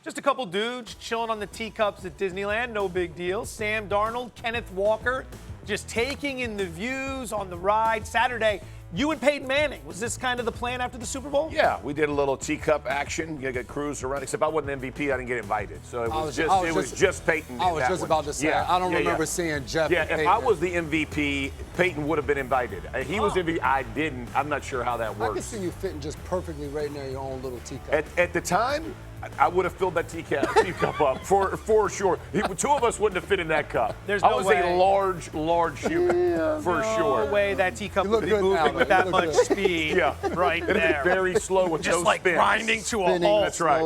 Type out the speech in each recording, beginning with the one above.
Just a couple dudes chilling on the teacups at Disneyland, no big deal. Sam Darnold, Kenneth Walker, just taking in the views on the ride. Saturday, you and Peyton Manning. Was this kind of the plan after the Super Bowl? Yeah, we did a little teacup action. You get cruised around. Except I wasn't MVP. I didn't get invited. So it was just Peyton. I was just about to say. Yeah, I don't remember seeing Jeff. Yeah, and if Peyton. I was the MVP, Peyton would have been invited. He was MVP. I didn't. I'm not sure how that works. I can see you fitting just perfectly right near your own little teacup. At the time, I would have filled that teacup up for sure. Two of us wouldn't have fit in that cup. I was a large human for sure. No way that teacup would be moving with that much speed. Yeah, right it'd there. be very slow with just no like spins. grinding to a halt. That's right.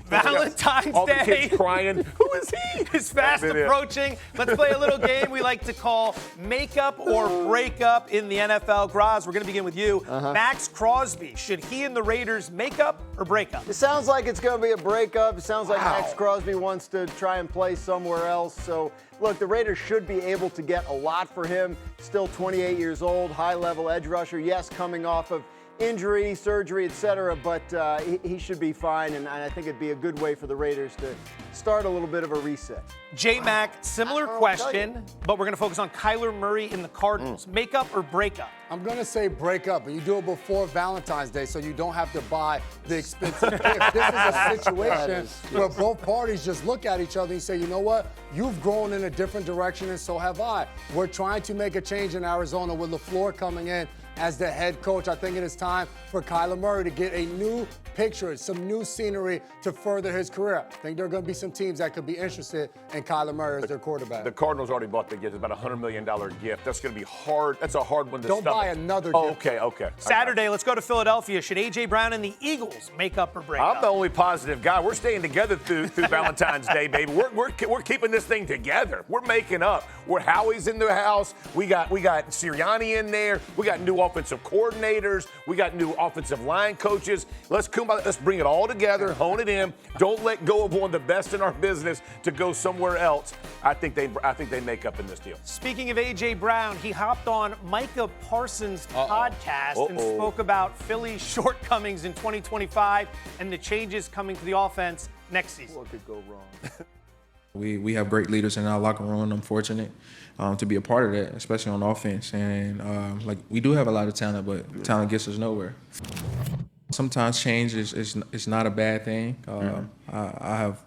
Valentine's All Day. the kids crying. Who is he? Is fast approaching. Let's play a little game we like to call Makeup or Breakup in the NFL. Graz, we're going to begin with you. Max Crosby, should he and the Raiders make up or break up? It sounds like it's going to be a breakup. It sounds like Max Crosby wants to try and play somewhere else. So, look, the Raiders should be able to get a lot for him. Still 28 years old, high-level edge rusher. Yes, coming off of injury, surgery, etc., but he should be fine, and I think it'd be a good way for the Raiders to start a little bit of a reset. J-Mac, similar question, but we're going to focus on Kyler Murray in the Cardinals. Make up or break up? I'm going to say break up, but you do it before Valentine's Day so you don't have to buy the expensive gift. This is a situation where both parties just look at each other and say, you know what? You've grown in a different direction and so have I. We're trying to make a change in Arizona with LaFleur coming in as the head coach. I think it is time for Kyler Murray to get a new picture, some new scenery to further his career. I think there are going to be some teams that could be interested in Kyler Murray as their quarterback. The Cardinals already bought the gift. It's about a $100 million gift. That's going to be hard. That's a hard one to Don't stomach. buy another gift. Okay. Saturday, let's go to Philadelphia. Should A.J. Brown and the Eagles make up or break up? I'm the only positive guy. We're staying together through Valentine's Day, baby. We're keeping this thing together. We're making up. Howie's in the house. We got Sirianni in there. We got new offensive coordinators. We got new offensive line coaches. Let's bring it all together, hone it in. Don't let go of one of the best in our business to go somewhere else. I think they make up in this deal. Speaking of A.J. Brown, he hopped on Micah Parsons' podcast and spoke about Philly's shortcomings in 2025 and the changes coming to the offense next season. What could go wrong? We have great leaders in our locker room, and I'm fortunate to be a part of that, especially on offense. And we do have a lot of talent, but talent gets us nowhere. Sometimes change is not a bad thing. I have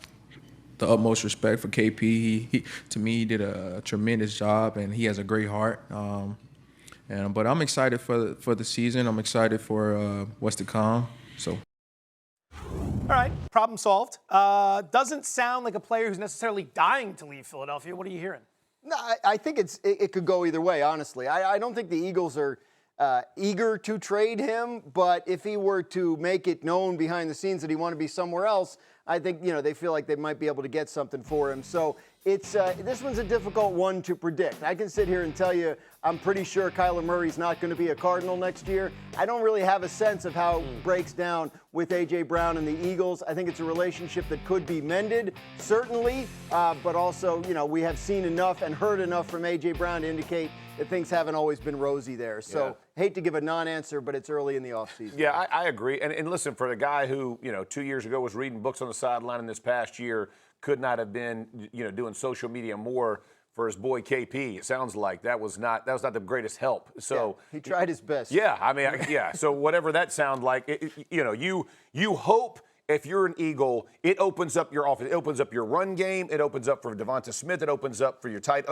the utmost respect for KP. To me, he did a tremendous job, and he has a great heart. But I'm excited for the season. I'm excited for what's to come. So. All right, problem solved. Doesn't sound like a player who's necessarily dying to leave Philadelphia. What are you hearing? No, I think it could go either way, honestly. I don't think the Eagles are eager to trade him, but if he were to make it known behind the scenes that he wanted to be somewhere else, I think, they feel like they might be able to get something for him. So it's this one's a difficult one to predict. I can sit here and tell you I'm pretty sure Kyler Murray's not going to be a Cardinal next year. I don't really have a sense of how it breaks down with A.J. Brown and the Eagles. I think it's a relationship that could be mended, certainly, but also, we have seen enough and heard enough from A.J. Brown to indicate that things haven't always been rosy there. So hate to give a non-answer, but it's early in the offseason. Yeah, I agree. And listen, for the guy who, 2 years ago was reading books on the sideline and this past year could not have been, doing social media more for his boy KP. It sounds like that was not the greatest help. So he tried his best. Yeah, So whatever that sounds like, you hope. If you're an Eagle, it opens up your offense. It opens up your run game. It opens up for Devonta Smith. It opens up for your tight.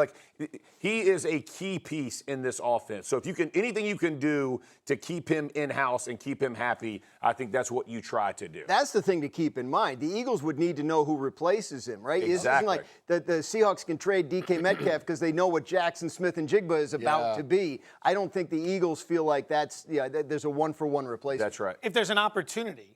He is a key piece in this offense. So if anything you can do to keep him in-house and keep him happy, I think that's what you try to do. That's the thing to keep in mind. The Eagles would need to know who replaces him, right? Exactly. It isn't like the Seahawks can trade DK Metcalf because they know what Jackson Smith-Njigba is about to be. I don't think the Eagles feel like there's a one-for-one replacement. That's right. If there's an opportunity,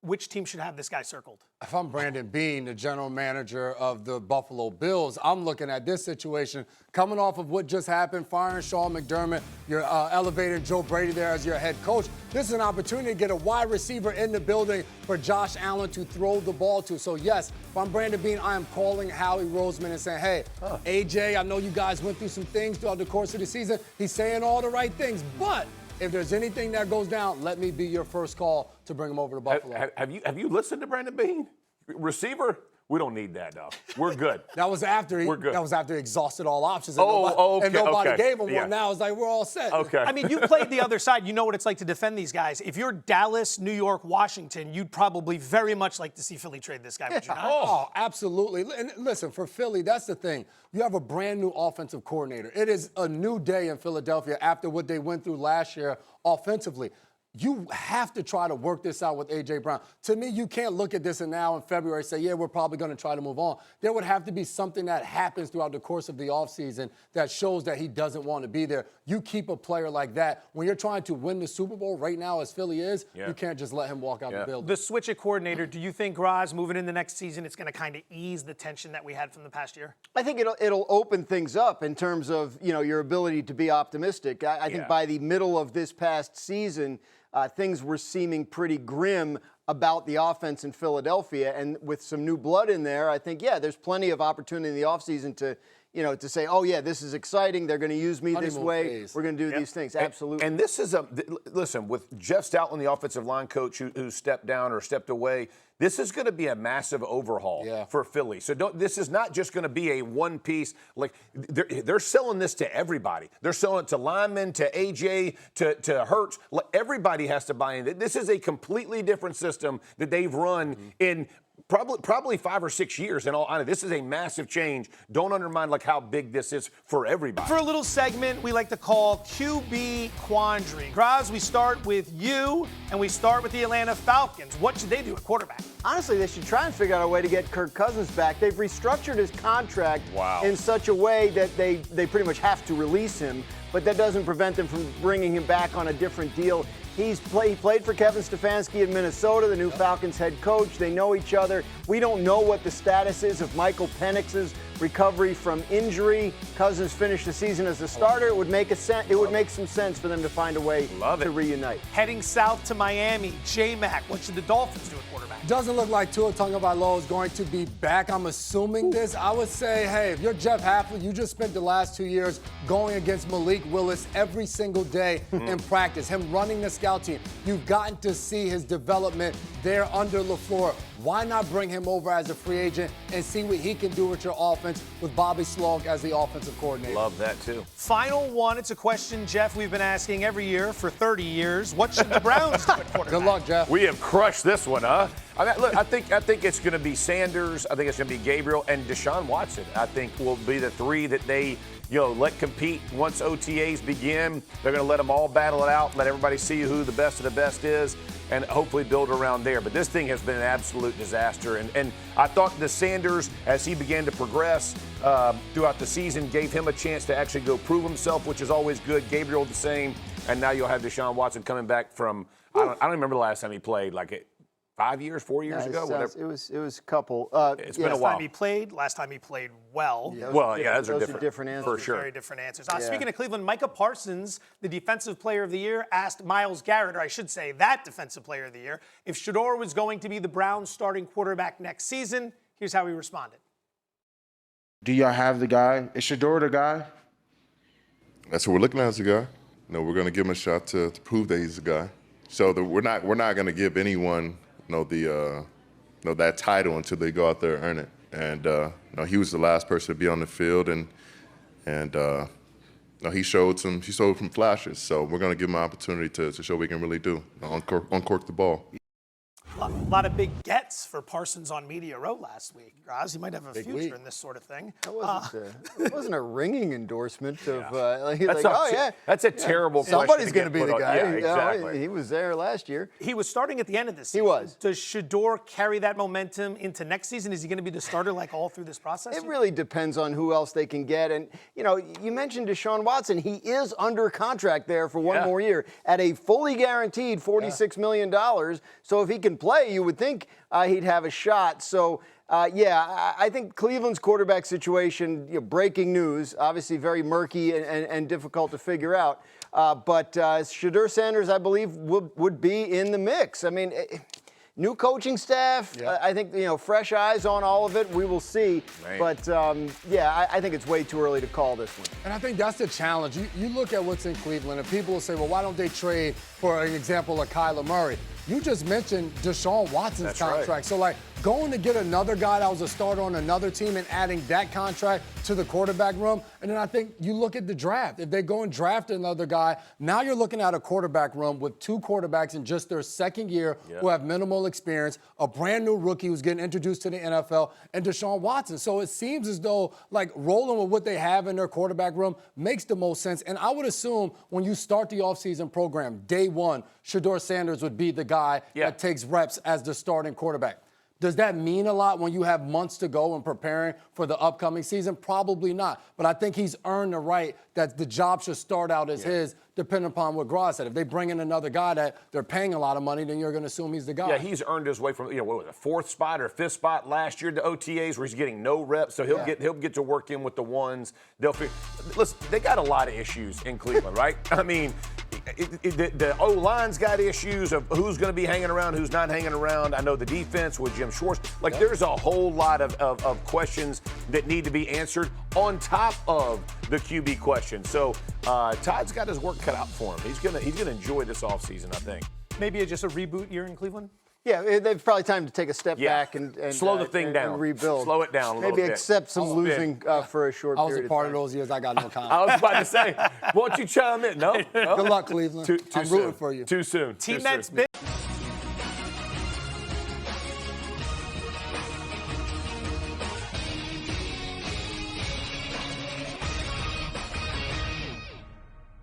which team should have this guy circled? If I'm Brandon Beane, the general manager of the Buffalo Bills, I'm looking at this situation coming off of what just happened, firing Sean McDermott, you're elevating Joe Brady there as your head coach. This is an opportunity to get a wide receiver in the building for Josh Allen to throw the ball to. So, yes, if I'm Brandon Beane, I am calling Howie Roseman and saying, hey, AJ, I know you guys went through some things throughout the course of the season. He's saying all the right things, but if there's anything that goes down, let me be your first call to bring him over to Buffalo. Have you listened to Brandon Beane? Receiver, we don't need that, though. We're good. That was after We're good. That was after he exhausted all options. And Okay, nobody gave him yeah. one. Now it's like we're all set. Okay. I mean, you played the other side. You know what it's like to defend these guys. If you're Dallas, New York, Washington, you'd probably very much like to see Philly trade this guy, would you not? Oh, absolutely. And listen, for Philly, that's the thing. You have a brand new offensive coordinator. It is a new day in Philadelphia after what they went through last year offensively. You have to try to work this out with A.J. Brown. To me, you can't look at this and now in February say, yeah, we're probably going to try to move on. There would have to be something that happens throughout the course of the offseason that shows that he doesn't want to be there. You keep a player like that. When you're trying to win the Super Bowl right now, as Philly is, you can't just let him walk out the building. The switch at coordinator, do you think, Graz, moving in the next season, it's going to kind of ease the tension that we had from the past year? I think it'll open things up in terms of, your ability to be optimistic. I think by the middle of this past season, things were seeming pretty grim about the offense in Philadelphia. And with some new blood in there, I think, there's plenty of opportunity in the offseason to say, oh, yeah, this is exciting. They're going to use me this way. We're going to do these things. Absolutely. And this is listen, with Jeff Stoutland, the offensive line coach who stepped down or stepped away, this is going to be a massive overhaul for Philly. So this is not just going to be a one piece. Like they're selling this to everybody. They're selling it to linemen, to AJ, to Hurts. Everybody has to buy in. This is a completely different system that they've run in probably 5 or 6 years. In all honesty, this is a massive change. Don't undermine how big this is for everybody. For a little segment we like to call QB Quandary. Graz, we start with you, and we start with the Atlanta Falcons. What should they do at quarterback? Honestly, they should try and figure out a way to get Kirk Cousins back. They've restructured his contract in such a way that they pretty much have to release him, but that doesn't prevent them from bringing him back on a different deal. He played for Kevin Stefanski in Minnesota, the new Falcons head coach. They know each other. We don't know what the status is of Michael Penix's recovery from injury. Cousins finished the season as a starter. It would make some sense for them to find a way to reunite. Heading south to Miami, J-Mac, what should the Dolphins do at quarterback? Doesn't look like Tua Tagovailoa is going to be back. I'm assuming this. I would say, hey, if you're Jeff Hafley, you just spent the last 2 years going against Malik Willis every single day in practice, him running the scout team. You've gotten to see his development there under LaFleur. Why not bring him over as a free agent and see what he can do with your offense with Bobby Slog as the offensive coordinator? Love that, too. Final one. It's a question, Jeff, we've been asking every year for 30 years. What should the Browns do at quarterback? Good luck, Jeff. We have crushed this one, huh? Look, I think it's going to be Sanders. I think it's going to be Gabriel and Deshaun Watson. I think will be the three that they let compete once OTAs begin. They're going to let them all battle it out, let everybody see who the best of the best is, and hopefully build around there. But this thing has been an absolute disaster. And I thought the Sanders, as he began to progress throughout the season, gave him a chance to actually go prove himself, which is always good. Gabriel the same. And now you'll have Deshaun Watson coming back from, I don't remember the last time he played, 5 years, 4 years ago? Whatever. It was a couple. It's been a while. Last time he played well. Those are different answers. For sure. Very different answers. Speaking of Cleveland, Micah Parsons, the Defensive Player of the Year, asked Myles Garrett, or I should say that Defensive Player of the Year, if Shedeur was going to be the Browns' starting quarterback next season. Here's how he responded. Do y'all have the guy? Is Shedeur the guy? That's what we're looking at as a guy. We're going to give him a shot to prove that he's a guy. So we're not going to give anyone that title until they go out there and earn it. And he was the last person to be on the field, and he showed some flashes. So we're going to give him an opportunity to show what we can really do, uncork the ball. A lot of big gets for Parsons on Media Row last week. Graz, he might have a future in this sort of thing. It wasn't a ringing endorsement of That's a terrible question. Somebody's going to be the guy. Yeah, exactly. He was there last year. He was starting at the end of this season. He was. Does Shedeur carry that momentum into next season? Is he going to be the starter all through this process? It really depends on who else they can get. And, you mentioned Deshaun Watson. He is under contract there for one more year at a fully guaranteed $46 million. So if he can play, you would think he'd have a shot. So, I think Cleveland's quarterback situation, breaking news, obviously very murky and difficult to figure out. But Shedeur Sanders, I believe, would be in the mix. I mean, new coaching staff, I think, fresh eyes on all of it. We will see. Right. But, I think it's way too early to call this one. And I think that's the challenge. You look at what's in Cleveland, and people will say, well, why don't they trade for an example of Kyler Murray? You just mentioned Deshaun Watson's contract. Right. So, going to get another guy that was a starter on another team and adding that contract to the quarterback room. And then I think you look at the draft. If they go and draft another guy, now you're looking at a quarterback room with 2 quarterbacks in just their second year who have minimal experience, a brand new rookie who's getting introduced to the NFL, and Deshaun Watson. So it seems as though, like, rolling with what they have in their quarterback room makes the most sense. And I would assume when you start the offseason program, day one, Shedeur Sanders would be the guy that takes reps as the starting quarterback. Does that mean a lot when you have months to go and preparing for the upcoming season? Probably not. But I think he's earned the right that the job should start out as his, depending upon what Gras said. If they bring in another guy that they're paying a lot of money, then you're going to assume he's the guy. Yeah, he's earned his way from, what was it, 4th spot or 5th spot last year to OTAs where he's getting no reps. So he'll get to work in with the ones. Listen, they got a lot of issues in Cleveland, right? I mean, the O-line's got issues of who's going to be hanging around, who's not hanging around. I know the defense with Jim Schwartz. There's a whole lot of questions that need to be answered on top of the QB question. So Todd's got his work cut out for him. He's gonna enjoy this offseason, I think. Maybe just a reboot year in Cleveland? Yeah, they've probably time to take a step back and slow the thing down, and rebuild. Slow it down a little bit. Maybe accept some losing for a short period of time. I was a part of those years. I got no comment. I was about to say, why don't you chime in? No? Good luck, Cleveland. Too I'm soon. rooting for you. Too soon. Team that's big.